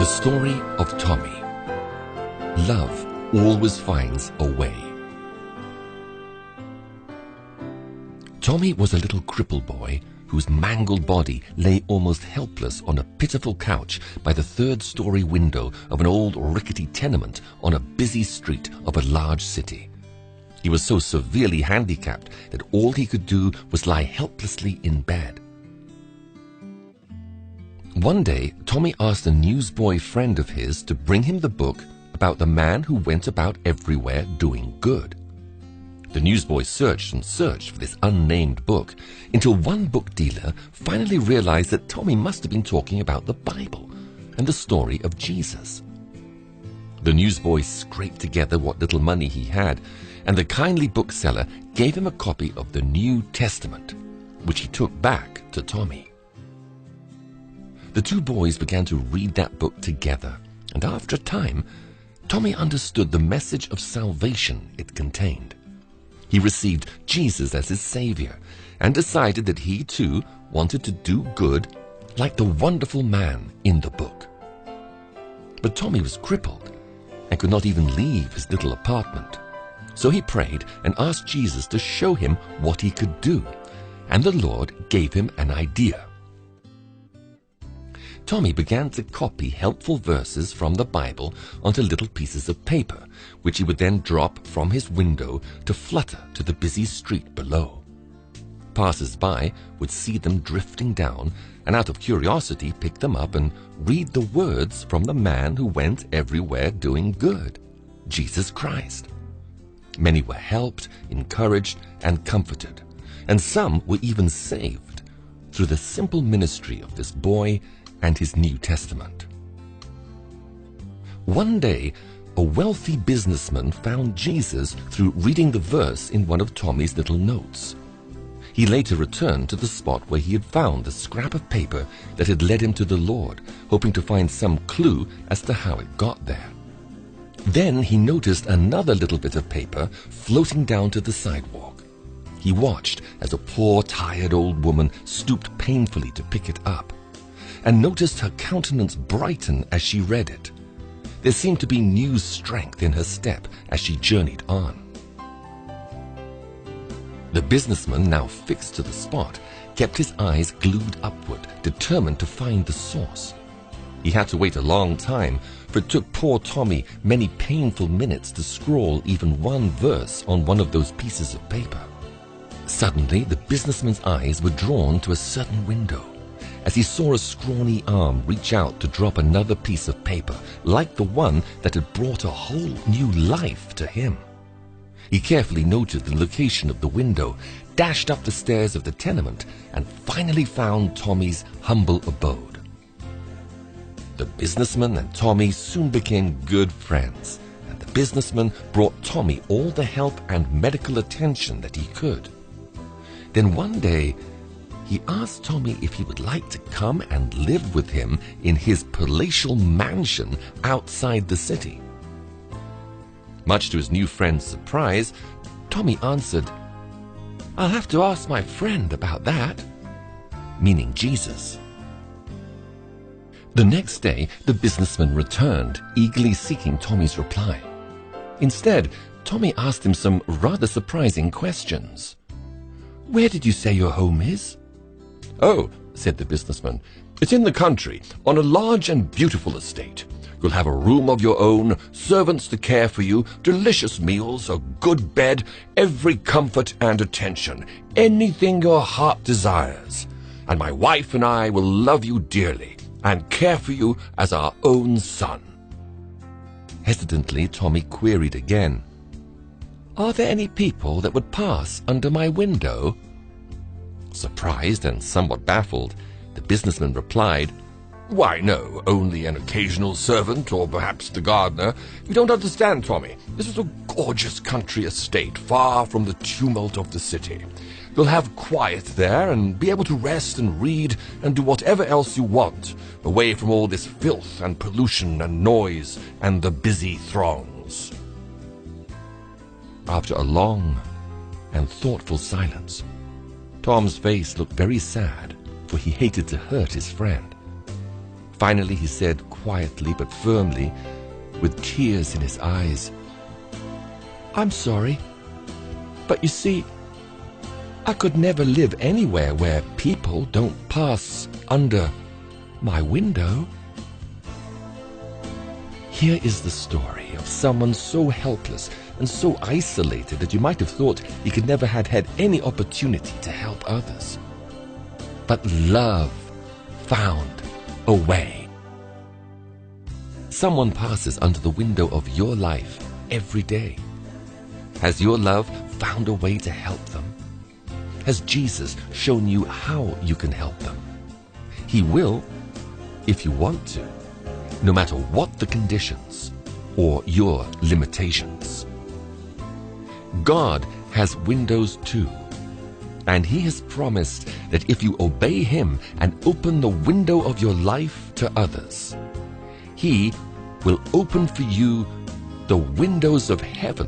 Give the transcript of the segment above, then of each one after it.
story of Tommy. Love always finds a way. Tommy was a little crippled boy whose mangled body lay almost helpless on a pitiful couch by the third-story window of an old rickety tenement on a busy street of a large city. He was so severely handicapped that all he could do was lie helplessly in bed. One day, Tommy asked a newsboy friend of his to bring him the book about the man who went about everywhere doing good. The newsboy searched and searched for this unnamed book until one book dealer finally realized that Tommy must have been talking about the Bible and the story of Jesus. The newsboy scraped together what little money he had, and the kindly bookseller gave him a copy of the New Testament, which he took back to Tommy. The two boys began to read that book together, and after a time, Tommy understood the message of salvation it contained. He received Jesus as his Savior and decided that he too wanted to do good like the wonderful man in the book. But Tommy was crippled and could not even leave his little apartment. So he prayed and asked Jesus to show him what he could do, and the Lord gave him an idea. Tommy began to copy helpful verses from the Bible onto little pieces of paper, which he would then drop from his window to flutter to the busy street below. Passers-by would see them drifting down and out of curiosity pick them up and read the words from the man who went everywhere doing good, Jesus Christ. Many were helped, encouraged, and comforted, and some were even saved through the simple ministry of this boy and his New Testament. One day, a wealthy businessman found Jesus through reading the verse in one of Tommy's little notes. He later returned to the spot where he had found the scrap of paper that had led him to the Lord, hoping to find some clue as to how it got there. Then he noticed another little bit of paper floating down to the sidewalk. He watched as a poor, tired old woman stooped painfully to pick it up, and noticed her countenance brighten as she read it. There seemed to be new strength in her step as she journeyed on. The businessman, now fixed to the spot, kept his eyes glued upward, determined to find the source. He had to wait a long time, for it took poor Tommy many painful minutes to scrawl even one verse on one of those pieces of paper. Suddenly, the businessman's eyes were drawn to a certain window, as he saw a scrawny arm reach out to drop another piece of paper, like the one that had brought a whole new life to him. He carefully noted the location of the window, dashed up the stairs of the tenement, and finally found Tommy's humble abode. The businessman and Tommy soon became good friends, and the businessman brought Tommy all the help and medical attention that he could. Then one day, he asked Tommy if he would like to come and live with him in his palatial mansion outside the city. Much to his new friend's surprise, Tommy answered, "I'll have to ask my friend about that," meaning Jesus. The next day, the businessman returned, eagerly seeking Tommy's reply. Instead, Tommy asked him some rather surprising questions. "Where did you say your home is?" "Oh," said the businessman, "it's in the country, on a large and beautiful estate. You'll have a room of your own, servants to care for you, delicious meals, a good bed, every comfort and attention, anything your heart desires. And my wife and I will love you dearly and care for you as our own son." Hesitantly, Tommy queried again, "Are there any people that would pass under my window?" Surprised and somewhat baffled, the businessman replied, "Why, no, only an occasional servant, or perhaps the gardener. You don't understand, Tommy. This is a gorgeous country estate, far from the tumult of the city. You'll have quiet there, and be able to rest and read and do whatever else you want, away from all this filth and pollution and noise and the busy throngs." After a long and thoughtful silence, Tom's face looked very sad, for he hated to hurt his friend. Finally, he said quietly but firmly, with tears in his eyes, "I'm sorry, but you see, I could never live anywhere where people don't pass under my window." Here is the story of someone so helpless and so isolated that you might have thought he could never have had any opportunity to help others. But love found a way. Someone passes under the window of your life every day. Has your love found a way to help them? Has Jesus shown you how you can help them? He will, if you want to, no matter what the conditions or your limitations. God has windows too, and He has promised that if you obey Him and open the window of your life to others, He will open for you the windows of heaven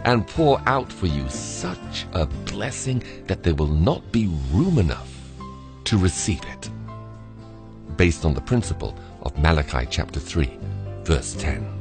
and pour out for you such a blessing that there will not be room enough to receive it. Based on the principle of Malachi chapter 3, verse 10.